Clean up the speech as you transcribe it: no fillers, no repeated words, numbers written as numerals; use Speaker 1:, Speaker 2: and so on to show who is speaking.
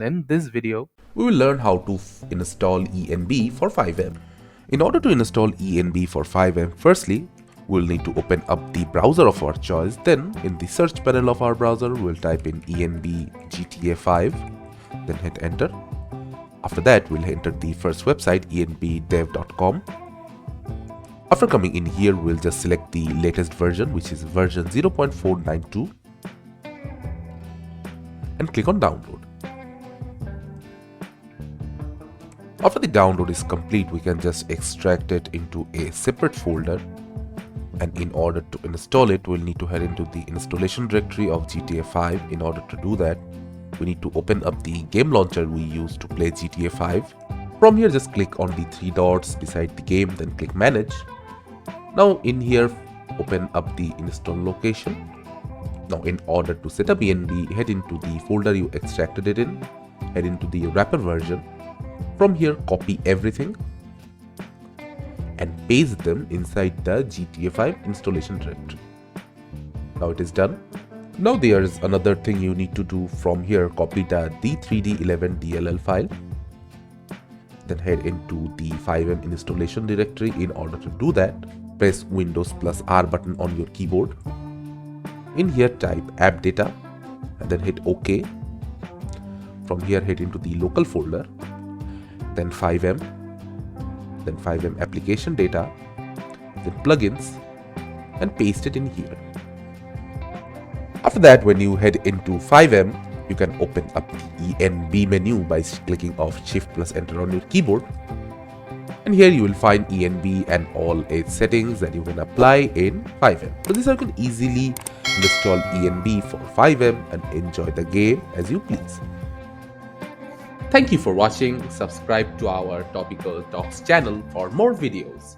Speaker 1: In this video,
Speaker 2: we will learn how to install ENB for FiveM. In order to install ENB for FiveM, firstly, we'll need to open up the browser of our choice. Then, in the search panel of our browser, we'll type in ENB GTA 5, then hit enter. After that, we'll enter the first website, enbdev.com. After coming in here, we'll just select the latest version, which is version 0.492, and click on download. After the download is complete, we can just extract it into a separate folder, and in order to install it, we'll need to head into the installation directory of GTA 5. In order to do that, we need to open up the game launcher we use to play GTA 5. From here, just click on the three dots beside the game, then click manage. Now in here, open up the install location. Now in order to set up ENB, head into the folder you extracted it in, head into the wrapper version. From here, copy everything and paste them inside the GTA 5 installation directory. Now it is done. Now there is another thing you need to do. From here, copy the D3D11 DLL file. Then head into the FiveM installation directory. In order to do that, press Windows plus R button on your keyboard. In here, type app data and then hit OK. From here, head into the local folder, then FiveM, then FiveM application data, then plugins, and paste it in here. After that, when you head into FiveM, you can open up the ENB menu by clicking off Shift plus Enter on your keyboard. And here you will find ENB and all its settings that you can apply in FiveM. So this is how you can easily install ENB for FiveM and enjoy the game as you please. Thank you for watching. Subscribe to our Topical Talks channel for more videos.